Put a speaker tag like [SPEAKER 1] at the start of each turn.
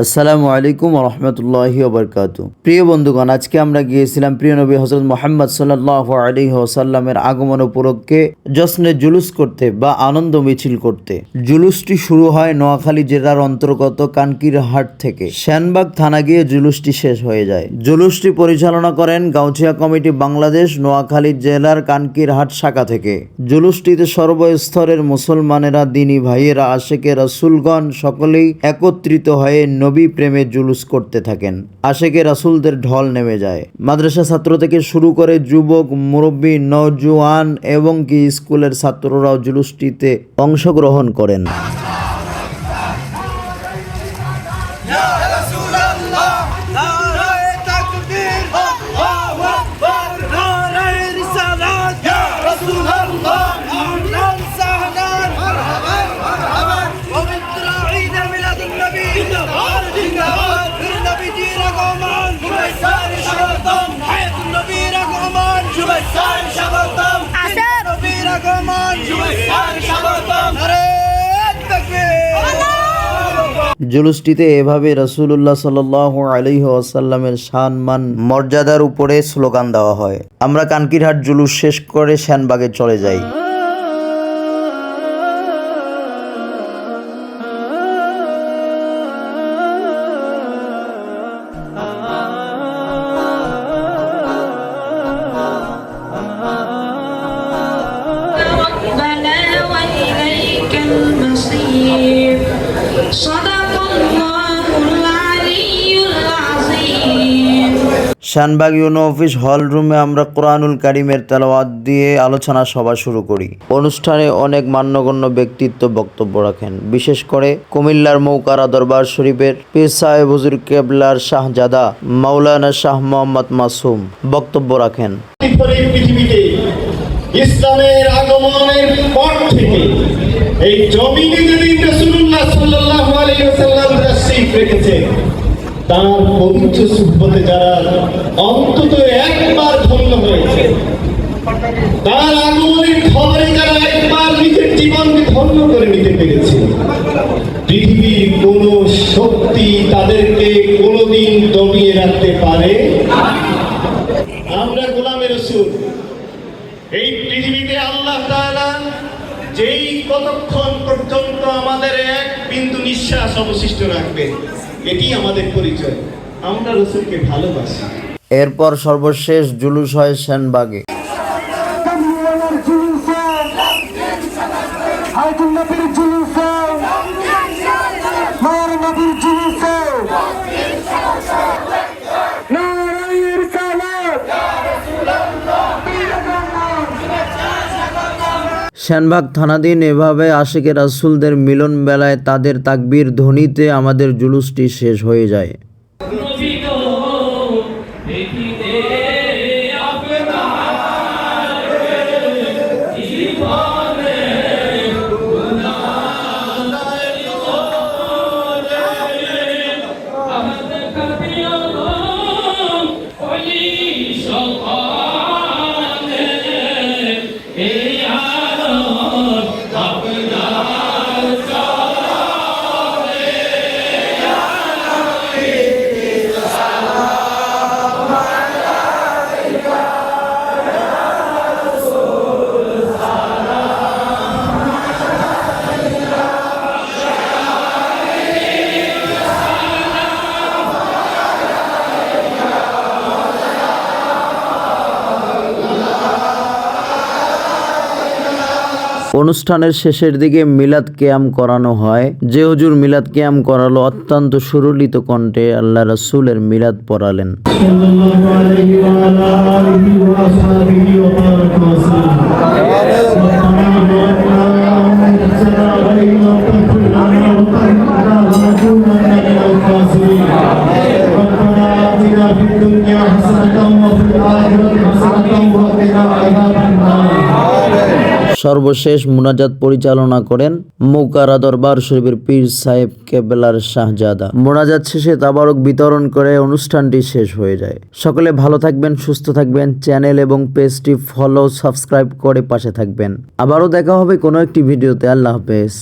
[SPEAKER 1] আসসালামু আলাইকুম রহমতুল্লাহি ওবরকাতু। প্রিয় বন্ধুগণ, আজকে আমরা গিয়েছিলাম প্রিয় নবী হযরত মুহাম্মদ সাল্লাল্লাহু আলাইহি ওয়াসাল্লামের আগমন উপলক্ষে জশ্নে জুলুস করতে বা আনন্দ মিছিল করতে। জুলুসটি শুরু হয় নোয়াখালী জেলার অন্তর্গত কানকিরহাট থেকে। সেনবাগ থানা গিয়ে জুলুসটি শেষ হয়ে যায়। জুলুসটি পরিচালনা করেন গাউছিয়া কমিটি বাংলাদেশ নোয়াখালী জেলার কানকিরহাট শাখা থেকে। জুলুসটিতে সর্বস্তরের মুসলমানেরা, দিনী ভাইয়েরা, আশেকে রাসূলগণ সকলেই একত্রিত হয়ে নবী প্রেমে জুলুস করতে থাকেন। আশেকে রাসূলদের ঢল নেমে যায়। মাদ্রাসা ছাত্র থেকে শুরু করে যুবক, মুরব্বী, নওজোয়ান এবং কি স্কুলের ছাত্ররাও জুলুসটিতে অংশগ্রহণ করেন। জুলুসটিতে এভাবে রাসূলুল্লাহ সাল্লাল্লাহু আলাইহি ওয়াসাল্লামের সম্মান মর্যাদার উপরে স্লোগান দেওয়া হয়। আমরা কানকিরহাট জুলুস শেষ করে সেনবাগে চলে যাই। শানবাগ ইউনো অফিস হল রুমে আমরা কোরআনুল কারীমের তেলাওয়াত দিয়ে আলোচনা সভা শুরু করি। অনুষ্ঠানে অনেক মান্যগণ্য ব্যক্তিত্ব বক্তব্য রাখেন। বিশেষ করে কুমিল্লার মৌকারা দরবার শরীফের পীর সাহেব হুজুর কেবলার শাহজাদা মাওলানা শাহ মোহাম্মদ মাসুম বক্তব্য রাখেন।
[SPEAKER 2] পৃথিবীতে ইসলামের আগমনের পর থেকে এই জমিনে যেদিন রাসূলুল্লাহ সাল্লাল্লাহু আলাইহি ওয়াসাল্লাম তাশরীফ রেখেছেন, তার পবিত্র সুহবতে যারা অন্তত একবার ধন্য হয়েছে, তার আগমনের খবরে যারা একবার নিজের জীবনকে ধন্য করে নিতে পেরেছে, পৃথিবীর কোন শক্তি তাদেরকে কোনোদিন দমিয়ে রাখতে পারে। আমরা গোলামে রাসূল। এই পৃথিবীতে আল্লাহ তাআলা যেই কতক্ষণ পর্যন্ত আমাদের এক বিন্দু নিঃশ্বাস অবশিষ্ট রাখবে, এটি আমাদের পরিচয়। আমরা রাসূলকে ভালোবাসি।
[SPEAKER 1] এরপর সর্বশেষ জুলুস হয় সেনবাগে। সেনবাগ থানাধীন এভাবে আশেকে রাসূলদের মিলন বেলায় তাদের তাকবীর ধ্বনিতে আমাদের জুলুসটি শেষ হয়ে যায়। অনুষ্ঠানের শেষের দিকে মিলাদ কিয়াম করানো হয়। যে হুজুর মিলাদ কিয়াম করালো অত্যন্ত সুরলিত কণ্ঠে আল্লাহ রাসূলের মিলাদ পড়ালেন। সর্বশেষ মুনাজাত পরিচালনা করেন মৌকারা দরবার শরীফের পীর সাহেব কেবলার শাহজাদা। মুনাজাত শেষে তাবারক বিতরণ করে অনুষ্ঠানটি শেষ হয়ে যায়। সকলে ভালো থাকবেন, সুস্থ থাকবেন। চ্যানেল এবং পেজটি ফলো, সাবস্ক্রাইব করে পাশে থাকবেন। আবারও দেখা হবে কোনো একটি ভিডিওতে। আল্লাহ হাফেজ।